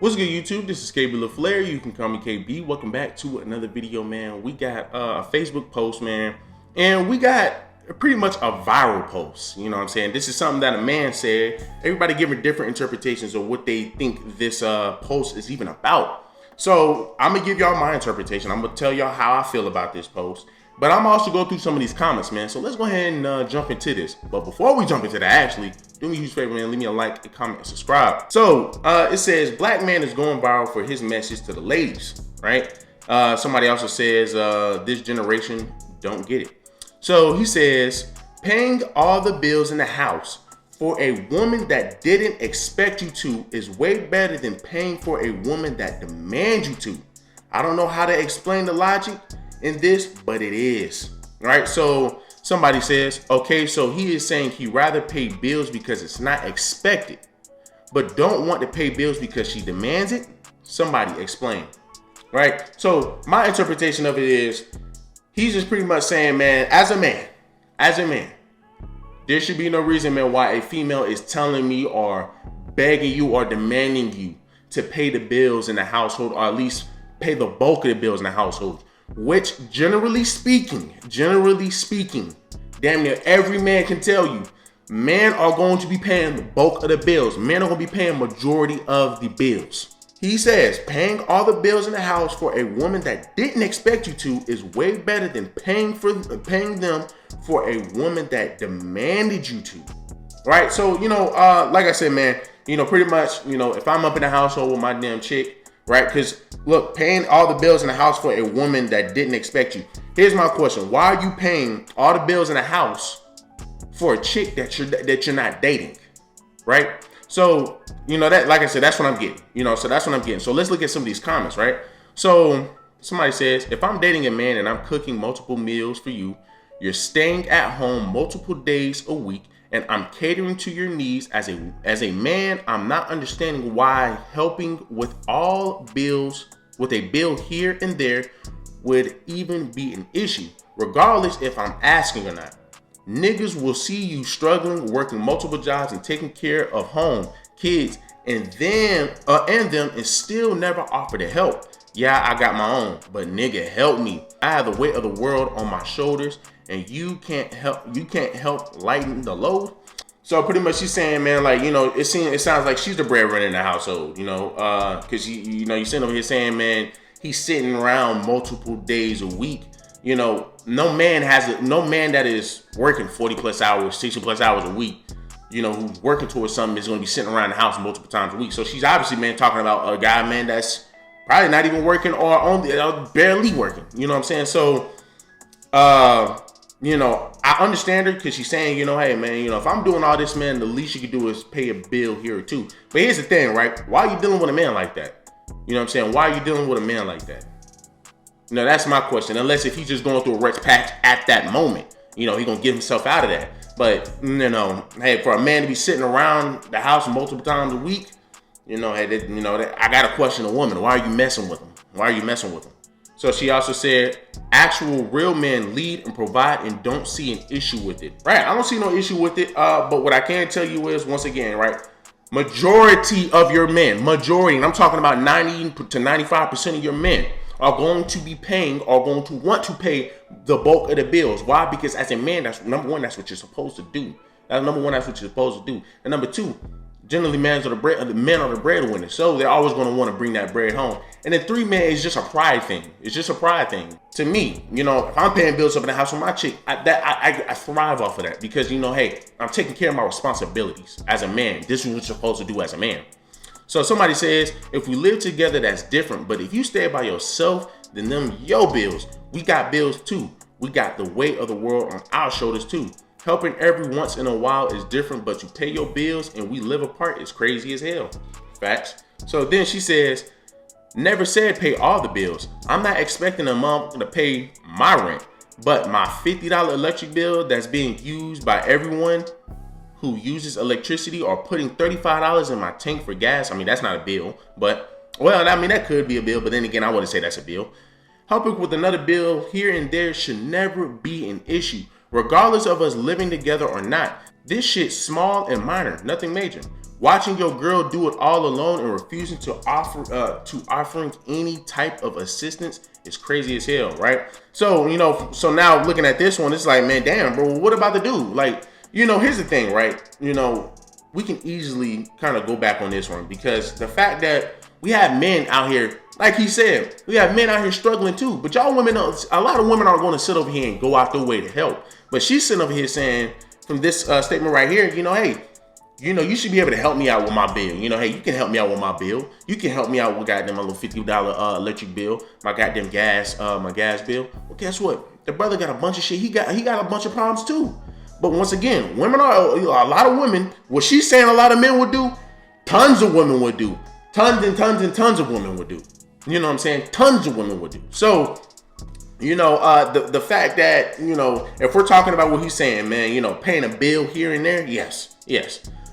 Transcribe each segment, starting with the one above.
What's good, YouTube? This is KB LaFleur. You can call me KB. Welcome back to another video, man. We got a Facebook post, man, and we got pretty much a viral post. You know what I'm saying? This is something that a man said. Everybody giving different interpretations of what they think this post is even about. So I'm gonna give y'all my interpretation. I'm gonna tell y'all how I feel about this post. But I'm also go through some of these comments, man. So let's go ahead and jump into this. But before we jump into that, actually, do me a huge favor, man. Leave me a like, a comment, and subscribe. So it says, black man is going viral for his message to the ladies, right? Somebody also says, this generation don't get it. So he says, paying all the bills in the house for a woman that didn't expect you to is way better than paying for a woman that demands you to. I don't know how to explain the logic in this, but it is, right? So somebody says, okay, so he is saying he rather pay bills because it's not expected, but don't want to pay bills because she demands it. Somebody explain, right? So my interpretation of it is he's just pretty much saying, man, as a man, there should be no reason, man, why a female is telling me or begging you or demanding you to pay the bills in the household, or at least pay the bulk of the bills in the household. Which generally speaking, damn near every man can tell you, men are going to be paying the bulk of the bills. Men are going to be paying majority of the bills. He says paying all the bills in the house for a woman that didn't expect you to is way better than paying them for a woman that demanded you to. Right? So, like I said, man, pretty much, if I'm up in the household with my damn chick, right? Because look, paying all the bills in the house for a woman that didn't expect you. Here's my question: why are you paying all the bills in the house for a chick that you're not dating, right? So that, like I said, that's what I'm getting. So that's what I'm getting. So let's look at some of these comments, right? So somebody says, if I'm dating a man and I'm cooking multiple meals for you, you're staying at home multiple days a week, and I'm catering to your needs as a man, I'm not understanding why helping with all bills, with a bill here and there, would even be an issue, regardless if I'm asking or not. Niggas will see you struggling, working multiple jobs and taking care of home, kids, and them and still never offer to help. Yeah, I got my own, but nigga, help me. I have the weight of the world on my shoulders, and you can't help lighten the load. So pretty much she's saying, man, like, it sounds like she's the breadwinner in the household, because you sitting over here saying, man, he's sitting around multiple days a week. No man that is working 40 plus hours, 60 plus hours a week, who's working towards something is going to be sitting around the house multiple times a week. So she's obviously, man, talking about a guy, man, that's probably not even working or only barely working. You know what I'm saying? So, I understand her because she's saying, hey, man, if I'm doing all this, man, the least you can do is pay a bill here or two. But here's the thing, right? Why are you dealing with a man like that? You know what I'm saying? Why are you dealing with a man like that? That's my question. Unless if he's just going through a rough patch at that moment, he gonna get himself out of that. But hey, for a man to be sitting around the house multiple times a week, I gotta question a woman. Why are you messing with him? Why are you messing with him? So she also said, actual real men lead and provide and don't see an issue with it. Right, I don't see no issue with it. But what I can tell you is, once again, right, majority of your men, and I'm talking about 90 to 95% of your men are going to be paying or going to want to pay the bulk of the bills. Why? Because as a man, that's number one, that's what you're supposed to do. That's what you're supposed to do. And number two, generally men are the breadwinners, so they're always going to want to bring that bread home. And then three, man, is just a pride thing. It's just a pride thing. To me, if I'm paying bills up in the house with my chick, I thrive off of that because, hey, I'm taking care of my responsibilities as a man. This is what you're supposed to do as a man. So somebody says, if we live together, that's different. But if you stay by yourself, then them your bills. We got bills too. We got the weight of the world on our shoulders too. Helping every once in a while is different, but you pay your bills and we live apart is crazy as hell. Facts. So then she says, never said pay all the bills. I'm not expecting a mom to pay my rent, but my $50 electric bill that's being used by everyone who uses electricity, or putting $35 in my tank for gas. I mean, that's not a bill, but, well, I mean, that could be a bill, but then again, I wouldn't say that's a bill. Helping with another bill here and there should never be an issue, regardless of us living together or not. This shit's small and minor, nothing major. Watching your girl do it all alone and refusing to offering any type of assistance is crazy as hell, right? So, so now looking at this one, it's like, man, damn, bro, what about the dude? Like, here's the thing, right? We can easily kind of go back on this one because the fact that we have men out here, like he said, we have men out here struggling too. But y'all women, a lot of women are going to sit over here and go out their way to help. But she's sitting over here saying, from this statement right here, hey, you should be able to help me out with my bill. Hey, you can help me out with my bill. You can help me out with goddamn my little $50 electric bill, my goddamn gas, my gas bill. Well, guess what? The brother got a bunch of shit. He got a bunch of problems too. But once again, women are a lot of women. What she's saying a lot of men would do, tons of women would do. Tons and tons and tons of women would do. You know what I'm saying? Tons of women would do. So, the fact that, if we're talking about what he's saying, man, paying a bill here and there, yes.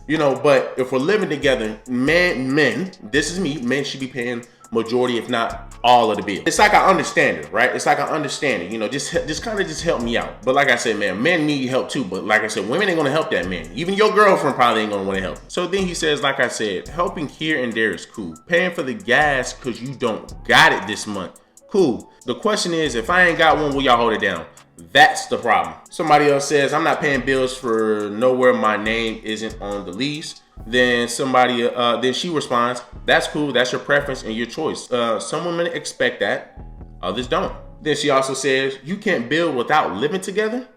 But if we're living together, men, this is me, men should be paying majority, if not all of the bill. It's like I understand it, right? It's like I understand it, just kind of help me out. But like I said, man, men need help too. But like I said, women ain't gonna help that man. Even your girlfriend probably ain't gonna want to help. So then he says, like I said, helping here and there is cool. Paying for the gas because you don't got it this month, cool. The question is, if I ain't got one, will y'all hold it down? That's the problem. Somebody else says, I'm not paying bills for nowhere my name isn't on the lease. Then then she responds, that's cool, that's your preference and your choice. Some women expect that, others don't. Then she also says, you can't build without living together.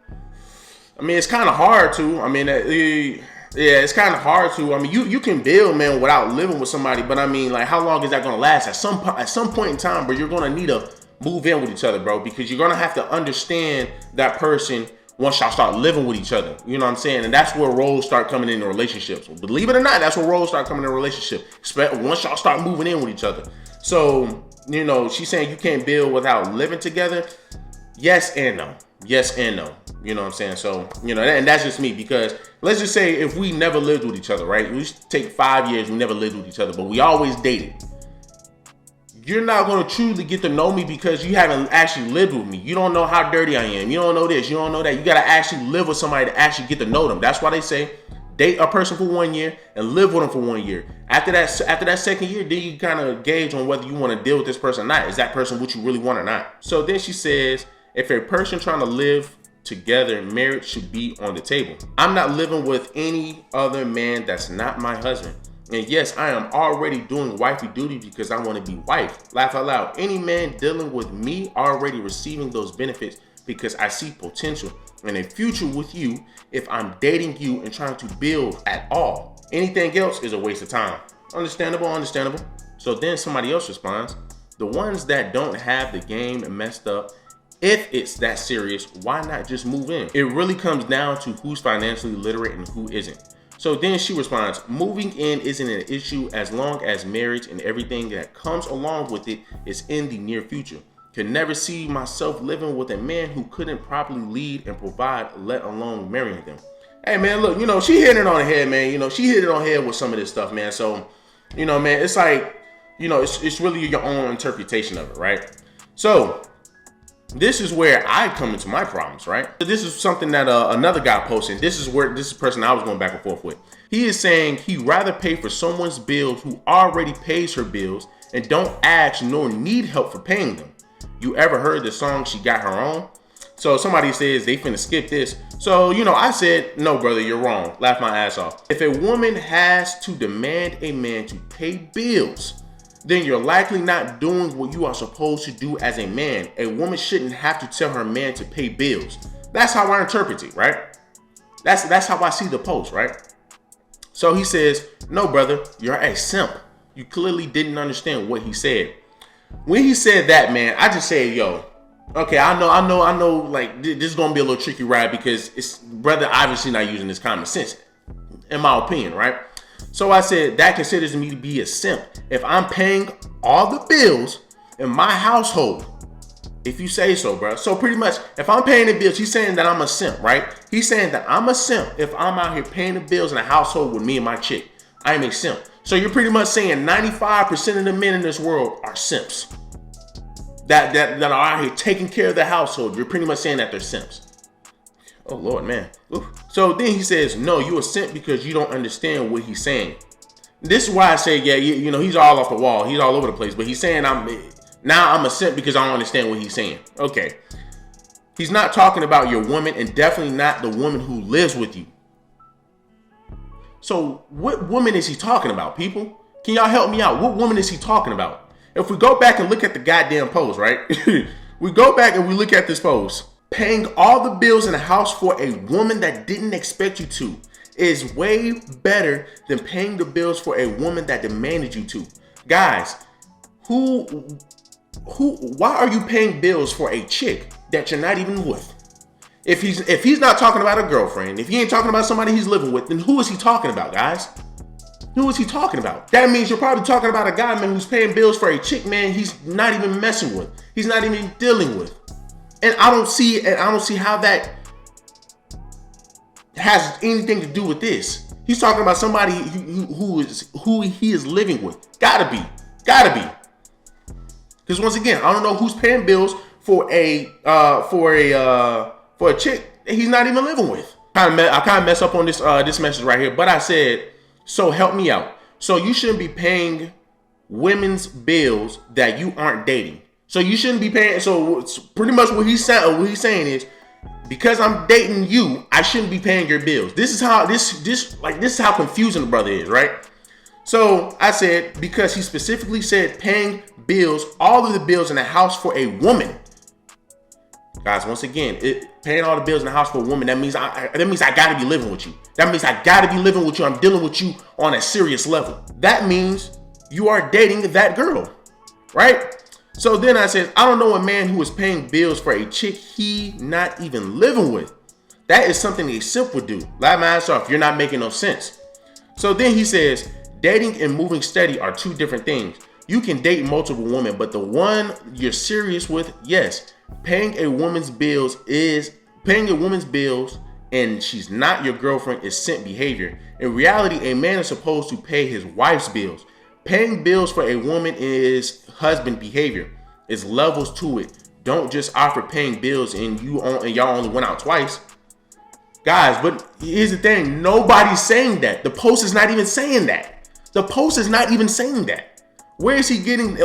I mean, it's kind of hard to. It's kind of hard to. I mean, you can build, man, without living with somebody, but I mean, like, how long is that gonna last? At some point in time, bro, you're gonna need to move in with each other, bro, because you're gonna have to understand that person once y'all start living with each other. You know what I'm saying? And that's where roles start coming into relationships. Believe it or not, that's where roles start coming in a relationship. Once y'all start moving in with each other. So, she's saying you can't build without living together. Yes and no. Yes and no. You know what I'm saying? So, and that's just me, because let's just say if we never lived with each other, right? We take 5 years, we never lived with each other, but we always dated. You're not going to truly get to know me because you haven't actually lived with me. You don't know how dirty I am. You don't know this. You don't know that. You got to actually live with somebody to actually get to know them. That's why they say date a person for 1 year and live with them for 1 year. After that second year, then you kind of gauge on whether you want to deal with this person or not. Is that person what you really want or not? So then she says, if a person trying to live together, marriage should be on the table. I'm not living with any other man that's not my husband. And yes, I am already doing wifey duty because I want to be wife. Laugh out loud. Any man dealing with me already receiving those benefits because I see potential in a future with you if I'm dating you and trying to build at all. Anything else is a waste of time. Understandable. So then somebody else responds, the ones that don't have the game messed up, if it's that serious, why not just move in? It really comes down to who's financially literate and who isn't. So then she responds, moving in isn't an issue as long as marriage and everything that comes along with it is in the near future. Can never see myself living with a man who couldn't properly lead and provide, let alone marrying them. Hey man, look, she hit it on the head, man. She hit it on the head with some of this stuff, man. So, man, it's like, it's really your own interpretation of it, right? So this is where I come into my problems, right? This is something that another guy posted. This is the person I was going back and forth with. He is saying he'd rather pay for someone's bills who already pays her bills and don't ask nor need help for paying them. You ever heard the song She Got Her Own? So somebody says they finna skip this. So, I said, no, brother, you're wrong. Laugh my ass off. If a woman has to demand a man to pay bills, then you're likely not doing what you are supposed to do as a man. A woman shouldn't have to tell her man to pay bills. That's how I interpret it, right? That's how I see the post, right? So he says, no, brother, you're a simp. You clearly didn't understand what he said. When he said that, man, I just said, yo, okay, I know, like, this is going to be a little tricky ride because it's brother obviously not using his common sense, in my opinion, right? So I said, that considers me to be a simp. If I'm paying all the bills in my household, if you say so, bro. So pretty much, if I'm paying the bills, he's saying that I'm a simp, right? He's saying that I'm a simp if I'm out here paying the bills in a household with me and my chick. I'm a simp. So you're pretty much saying 95% of the men in this world are simps. That are out here taking care of the household. You're pretty much saying that they're simps. Oh Lord, man. Oof. So then he says, no, you a simp because you don't understand what he's saying. This is why I say, yeah, you know, he's all off the wall. He's all over the place. But he's saying I'm a simp because I don't understand what he's saying. Okay. He's not talking about your woman, and definitely not the woman who lives with you. So what woman is he talking about, people? Can y'all help me out? What woman is he talking about? If we go back and look at the goddamn post, right? We go back and we look at this post. Paying all the bills in the house for a woman that didn't expect you to is way better than paying the bills for a woman that demanded you to. Guys, why are you paying bills for a chick that you're not even with? If he's not talking about a girlfriend, if he ain't talking about somebody he's living with, then who is he talking about, guys? Who is he talking about? That means you're probably talking about a guy, man, who's paying bills for a chick, man, he's not even messing with. He's not even dealing with. And I don't see how that has anything to do with this. He's talking about somebody who he is living with. Gotta be. Because once again, I don't know who's paying bills for a chick he's not even living with. I kind of mess up on this message right here, but I said, so help me out. So you shouldn't be paying women's bills that you aren't dating. So you shouldn't be paying. So pretty much what he's saying is, because I'm dating you, I shouldn't be paying your bills. This is how confusing the brother is, right? So I said, because he specifically said paying bills, all of the bills in the house for a woman. Guys, once again, paying all the bills in the house for a woman, that means I gotta be living with you. That means I gotta be living with you. I'm dealing with you on a serious level. That means you are dating that girl, right? So then I said, I don't know a man who is paying bills for a chick he not even living with. That is something a simp would do. Lie my ass off. You're not making no sense. So then he says, dating and moving steady are two different things. You can date multiple women, but the one you're serious with, yes. Paying a woman's bills and she's not your girlfriend is simp behavior. In reality, a man is supposed to pay his wife's bills. Paying bills for a woman is husband behavior. It's levels to it. Don't just offer paying bills and y'all only went out twice. Guys, but here's the thing. Nobody's saying that. The post is not even saying that. Where is he getting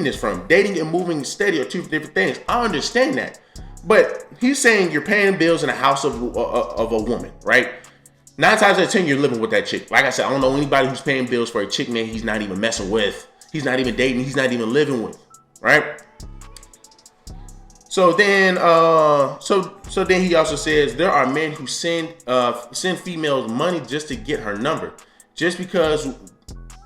this from? Dating and moving steady are two different things. I understand that. But he's saying you're paying bills in the house of a woman, right? 9 times out of 10, you're living with that chick. Like I said, I don't know anybody who's paying bills for a chick, man, he's not even messing with. He's not even dating. He's not even living with, right? So then he also says there are men who send females money just to get her number. Just because,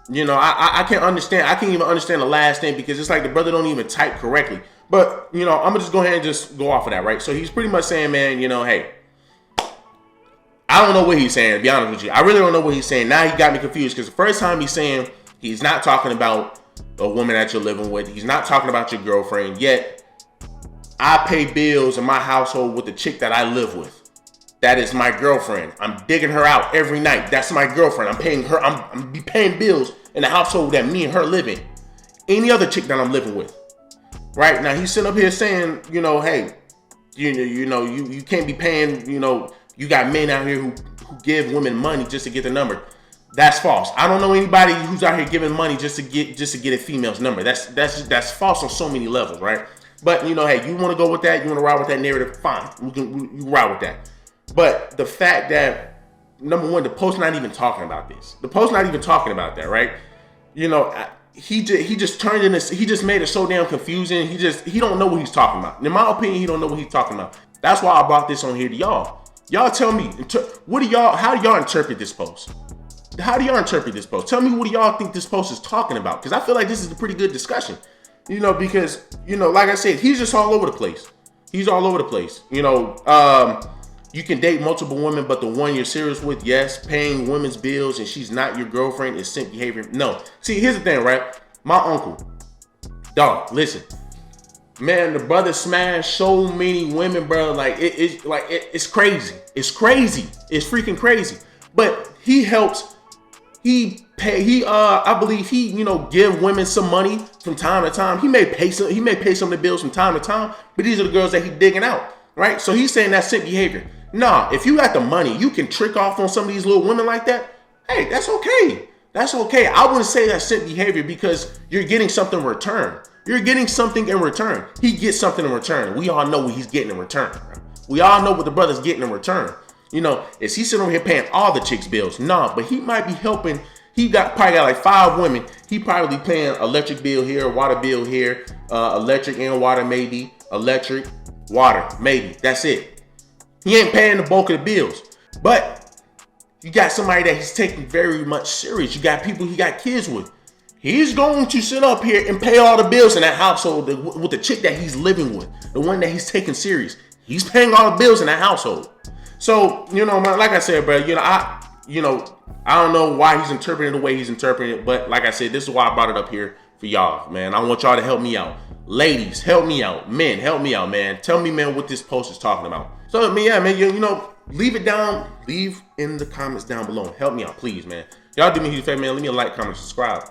you know, I can't understand. I can't even understand the last thing because it's like the brother don't even type correctly. But, you know, I'm going to just go ahead and just go off of that, right? So he's pretty much saying, man, you know, hey, I don't know what he's saying, to be honest with you. I really don't know what he's saying. Now he got me confused because the first time he's saying he's not talking about a woman that you're living with. He's not talking about your girlfriend. Yet, I pay bills in my household with the chick that I live with. That is my girlfriend. I'm digging her out every night. That's my girlfriend. I'm paying her. I'm be paying bills in the household that me and her live in. Any other chick that I'm living with. Right? Now, he's sitting up here saying, you know, hey, you can't be paying, you know, you got men out here who give women money just to get the number. That's false. I don't know anybody who's out here giving money just to get a female's number. That's false on so many levels, right? But, you know, hey, you want to go with that, you want to ride with that narrative, fine. You can ride with that. But the fact that, number one, the post not even talking about this. The post not even talking about that, right? You know, he just turned in this, he just made it so damn confusing. He don't know what he's talking about. In my opinion, he don't know what he's talking about. That's why I brought this on here to y'all. Y'all tell me, how do y'all interpret this post? How do y'all interpret this post? Tell me what do y'all think this post is talking about? Because I feel like this is a pretty good discussion. You know, because, you know, like I said, he's just all over the place. He's all over the place. You know, you can date multiple women, but the one you're serious with, yes, paying women's bills and she's not your girlfriend is simp behavior. No. See, here's the thing, right? My uncle, dog, listen. Man, the brother smashed so many women, bro. Like it's crazy. It's crazy. It's freaking crazy. But he helps. I believe he, you know, give women some money from time to time. He may pay some of the bills from time to time. But these are the girls that he digging out, right? So he's saying that's simp behavior. Nah, if you got the money, you can trick off on some of these little women like that. Hey, that's okay. That's okay. I wouldn't say that's simp behavior because you're getting something in return. You're getting something in return. He gets something in return. We all know what he's getting in return. We all know what the brother's getting in return. You know, is he sitting over here paying all the chicks' bills? No, but he might be helping. He probably got like 5 women. He probably paying electric bill here, water bill here, electric and water maybe, electric, water maybe. That's it. He ain't paying the bulk of the bills. But you got somebody that he's taking very much serious. You got people he got kids with. He's going to sit up here and pay all the bills in that household with the chick that he's living with, the one that he's taking serious. He's paying all the bills in that household. So, you know, man, like I said, bro, I don't know why he's interpreting the way he's interpreting it, but like I said, this is why I brought it up here for y'all, man. I want y'all to help me out. Ladies, help me out. Men, help me out, man. Tell me, man, what this post is talking about. So, man, yeah, man, you know, leave it down. Leave in the comments down below. Help me out, please, man. Y'all do me a huge favor, man. Leave me a like, comment, subscribe.